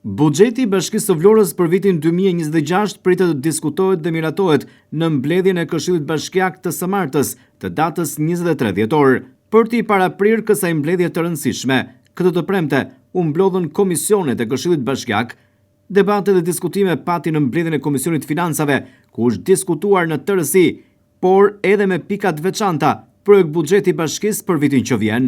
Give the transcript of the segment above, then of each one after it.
Buxheti i Bashkisë së Vlorës për vitin 2026 pritet të diskutohet dhe miratohet në mbledhjen e Këshillit Bashkiak të së martës, të datës 23 dhjetor. Për t'i paraprirë kësaj mbledhje të rëndësishme, këtë të premte u mblodhën komisionet e Këshillit Bashkiak. Debate dhe diskutime pati në mbledhjen e Komisionit Financave, ku është diskutuar në tërësi, por edhe me pika të veçanta projekt buxheti i Bashkisë për vitin që vjen.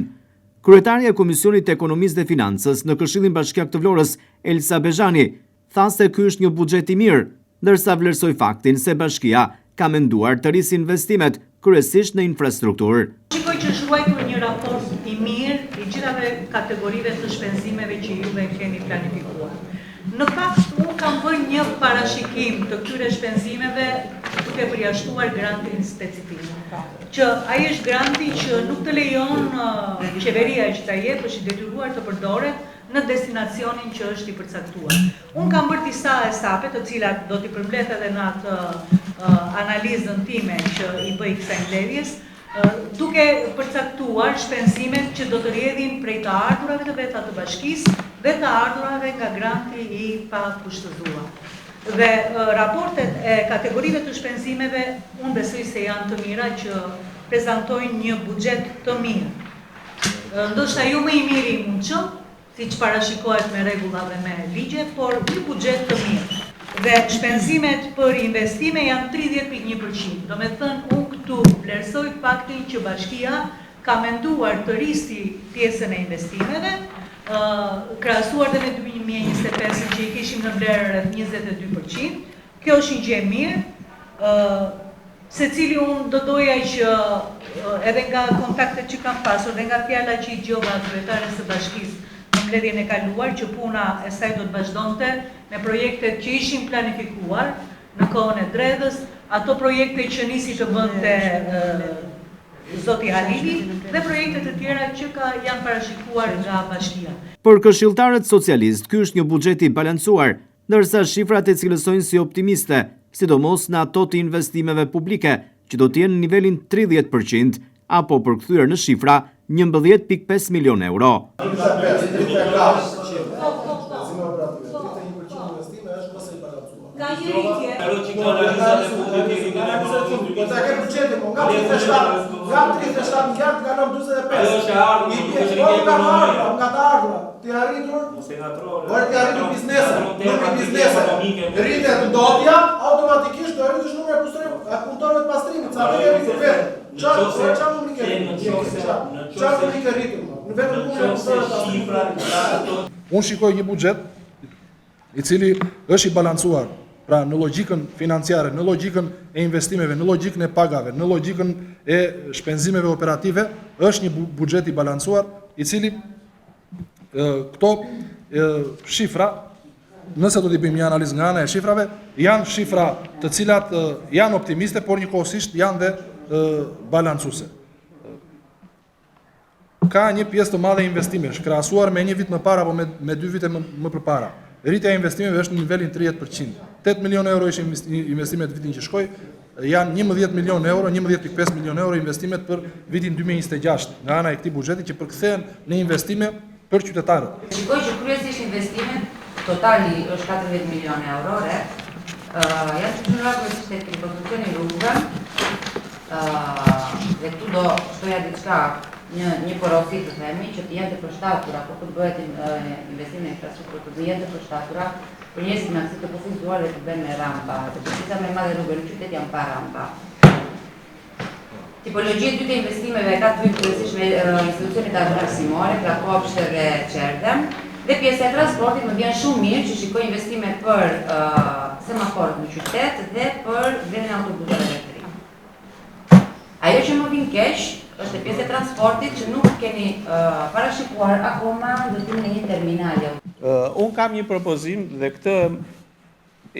Kryetarja e Komisionit të Ekonomisë dhe Financës në Këshillin Bashkiak të Vlorës, Elsa Bezhani, tha se ky është një buxhet i mirë, ndërsa vlerësoi faktin se bashkia ka menduar të rrisë investimet, kryesisht në infrastrukturë. Shikoj që është ruajtur një raport i mirë i gjithave kategorive të shpenzimeve që juve keni planifikuar. Në fakt, unë kam bërë një parashikim të këtyre shpenzimeve duke përjashtuar grantin specifik. Që ai është granti që nuk të lejon qeveria që ta jep, është i detyruar të përdoret në destinacionin që është i përcaktuar. Unë kam bërë disa etape, të cilat do t'i përmbledh edhe në atë analizën time që i bëj kësaj mbledhjes, duke përcaktuar shpenzimet që do të rrjedhin prej të ardhurave të veta të bashkisë dhe të ardhurave nga granti i pakushtëzuar. Dhe raportet e kategorive të shpenzimeve, unë besoj se janë të mira që prezantojnë një buxhet të mirë. Ndoshta jo më i miri i mundshëm, siç parashikohet me rregulla dhe me ligje, por një buxhet të mirë. Dhe shpenzimet për investime janë 30.1%. Do me thënë, unë këtu vlerësoj faktin që bashkia ka menduar të rrisi pjesën e investimeve, krahasuar dhe me 2025 që i kishim në vlerë rreth 22%. Kjo është një gjë e mirë. Secili unë do doja që edhe nga kontaktet që kam pasur dhe nga fjala që i dëgjova kryetares së bashkisë në mbledhjen e kaluar, që puna e saj do të vazhdonte me projektet që ishin planifikuar në kohën e dredhës, ato projekte që nisi të bënte Zoti Halili dhe projekte të tjera që janë parashikuar nga bashkia. Për këshilltarët socialist, ky është një buxhet i balancuar, ndërsa shifrat e cilësojnë si optimiste, sidomos në ato të investimeve publike, që do të jenë në nivelin 30%, apo përkthyer në shifra 11.5 milion euro. Ka një rritje. Nga 37 miliard, nga 45. Nga të ardhura, të arritur biznesën, numri biznesën, rritet ndotja, automatikisht të arritur numri e punëtorëve të pastrimit, sa të rritur vetë. Qa numri ke rritur? Në vetëm numri e punëtorëve të pastrimit. Unë shikoj një buxhet i cili është i balancuar, pra në logjikën financiare, në logjikën e investimeve, në logjikën e pagave, në logjikën e shpenzimeve operative, është një buxhet i balancuar, i cili këto shifra, nëse do t'i bëjmë një analizë nga ana e shifrave, janë shifra të cilat janë optimiste, por njëkohësisht janë dhe balancuese. Ka një pjesë të madhe investimesh, krahasuar me një vit më para apo me 2 vite më përpara. Rritja e investimeve është në nivelin 30%. 8 milion euro ishin investimet vitin që shkoi, janë 11 milion euro, 11.5 milion euro investimet për vitin 2026, nga ana e këtij buxheti që përkthehen në investime për qytetarët. Shikoj që kryesisht investimet totali është 14 milion euro, janë të punuar kryesisht tek rikonsolucioni i rrugëve, dhe këtu do shtoja diçka, një porosit të themi, që të jenë të përshtatura, por të bëhet investime në infrastrukturë, të jenë të përshtatura, për njerëzit me aksit të kufizuar dhe të bëjnë me rampa, të pjesëta më e madhe rrugëve në qytet janë pa rampa. Tipologjia e dytë e investimeve ka të bëjë kryesisht me institucionet arsimore, pra kopshte dhe çerdhe, dhe pjesa e transportit më vjen shumë mirë që shikoj investime për semaforët në qytet dhe për vlerën e autobuseve elektrik. Ajo që më vjen keq është e pjesë e transportit që nuk keni parashikuar akoma ndërtimin e një terminali. Unë kam një propozim dhe këtë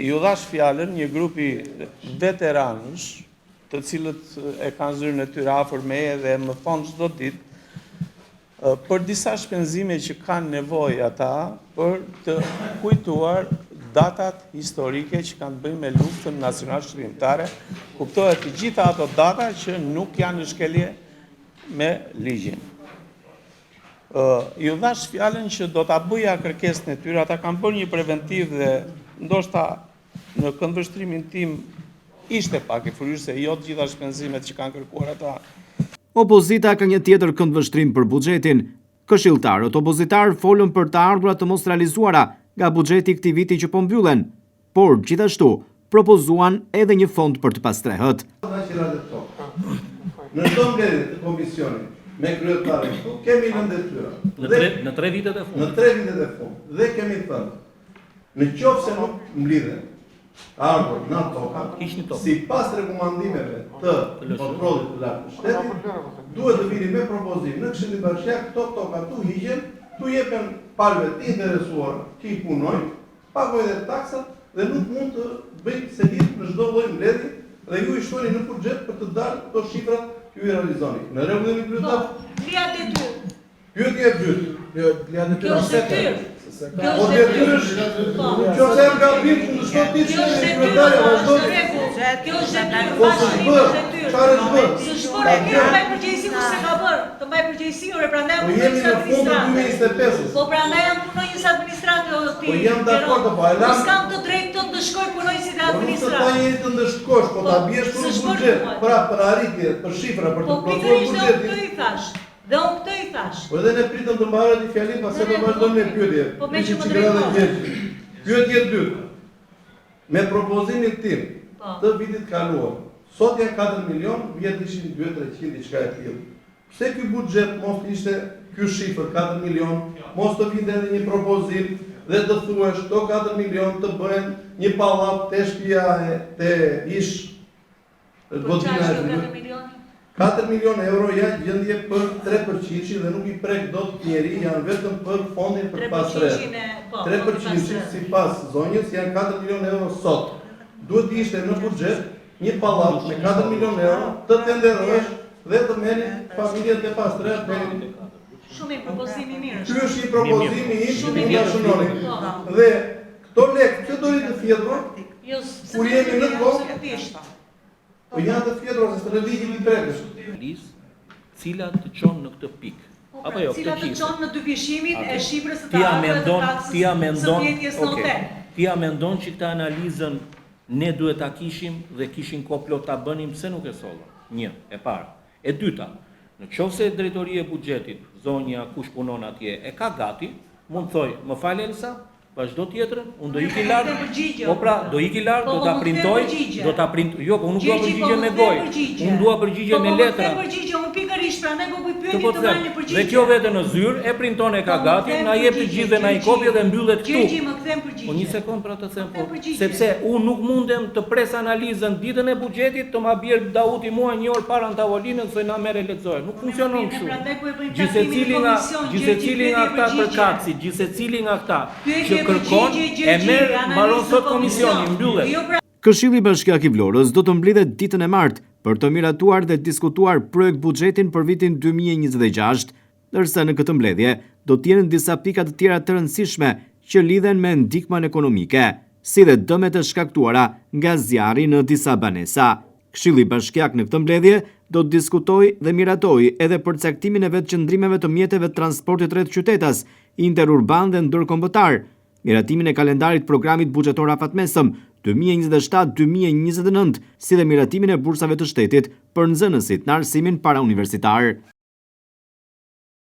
ju dhash fjalën një grupi veteranësh, të cilët e kanë zyrën e tyre afër meje dhe më thonë çdo ditë për disa shpenzime që kanë nevojë ata për të kujtuar datat historike që kanë të bëjnë me luftën nacionale shërbimtare, kuptohet të gjitha ato data që nuk janë në shkelje me ligjin. Ju dhash fjalën që do ta bëja kërkesën e tyre, ata kanë bërë një preventiv dhe ndoshta në këndvështrimin tim ishte pak e fryrë se jo të gjitha shpenzimet që kanë kërkuar ata. Opozita ka një tjetër këndvështrim për buxhetin. Këshilltarët opozitar folën për të ardhurat të mos realizuara nga buxheti i këtij viti që po mbyllen, por gjithashtu propozuan edhe një fond për të pastrehët. Në çdo mbledhje të komisionit me kryetarin këtu kemi lënë detyra. Në 3 vitet e fundit. Në 3 vitet e fundit. Dhe kemi thënë, në qoftë se nuk mblidhen ardhur në toka, sipas rekomandimeve të kontrollit të lartë të shtetit, duhet të vini me propozim në Këshillin Bashkiak këto toka tu hiqen, tu jepen palëve të interesuar që i punojnë, pagojnë dhe taksat dhe nuk mund të bëjnë selit në çdo lloj mbledhje dhe ju i shtoni në buxhet për të dalë këto shifrat që ju i realizoni. Në rregull jemi kryetar. Lia detyrë. Pyetje e dytë. Lia Kjo është detyrë. Po detyrë është, nëse jam gabim, unë s'do të diç se kryetari vazhdo. Kjo është detyrë. Po s'është bërë. Çfarë është bërë? S'është bërë, kjo mbaj përgjegjësi ku se ka bërë. Të mbaj përgjegjësi, ore, prandaj Po jemi në fund të 2025-s. Po prandaj jam punonjës administrative ti. Po jam dakord, po e lam. Nuk kam të drejtë të ndëshkoj punonjësit e administrativë. Po nuk të të ndëshkosh, po ta biesh për buxhet, për arritje, për shifra, për të plotësuar buxhetin. Po i thash. Dhe unë këtë i thash. Po edhe ne pritëm të mbarët i fjalim, pastaj do vazhdojmë me pyetje. Po me që më drejtohet. Pyetje e dytë. Me propozimin tim të vitit kaluar, sot janë 4 milion, vjet ishin 2-300 diçka e tillë. Pse ky buxhet mos ishte ky shifër 4 milion, mos të vinte edhe një propozim dhe të thuash këto 4 milion të bëhen një pallat te shtëpia te ish godina e 4 milion euro janë gjendje për 3% dhe nuk i prek dot njeri, janë vetëm për fondin për pasrehë. 3% sipas zonjës janë 4 milion euro sot. Duhet të ishte në buxhet një pallat me 4 milion euro të tenderohesh dhe të merri familjet e pasrehë. Shumë i propozimi mirë. Ky është një propozim i im që do ta shënoni. Dhe këto lekë që do të fjetur, kur jemi në kohë, po janë të fjetura se të ligji i prekësh. Cilat të çon në këtë pikë. Apo jo, cilat të çon në dyfishimin e shifrës së Ti a mendon, okay. Ti a mendon që këtë analizën ne duhet ta kishim dhe kishin komplot ta bënim, pse nuk e sollën? Një, e parë. E dyta, në qoftë se drejtoria e buxhetit, zonja kush punon atje, e ka gati, mund thoj, më fal Elsa, vazhdo tjetrën, unë do iki larg. Po pra, do iki larg, do ta printoj, jo, po unë nuk dua përgjigje me gojë. Unë dua përgjigje me letra. Po përgjigje, unë pikërisht prandaj po bëj pyetje të marrë një përgjigje. Dhe kjo vete në zyrë, e printon e ka gati, na jep të gjithë dhe na i kopje dhe mbyllet këtu. Gjergji, më kthem përgjigje. Po një sekond pra të them, po, sepse unë nuk mundem të pres analizën ditën e buxhetit, të ma bjerë Dauti mua një orë para në tavolinën se na merre lexoje. Nuk funksionon kështu. Gjithsecili nga këta përkatësi, gjithsecili nga këta që kërkon e merr mbaron sot komisioni mbyllet. Këshilli Bashkiak i Vlorës do të mblidhet ditën e martë për të miratuar dhe diskutuar projekt buxhetin për vitin 2026, ndërsa në këtë mbledhje do të jenë disa pika të tjera të rëndësishme që lidhen me ndikmën ekonomike, si dhe dëmet e shkaktuara nga zjarri në disa banesa. Këshilli Bashkiak në këtë mbledhje do të diskutojë dhe miratojë edhe përcaktimin e vetëqëndrimeve të mjeteve të transportit rreth qytetas, interurban dhe ndërkombëtar, miratimin e kalendarit programit buxhetor afatmesëm 2027-2029, si dhe miratimin e bursave të shtetit për nxënësit në arsimin parauniversitar.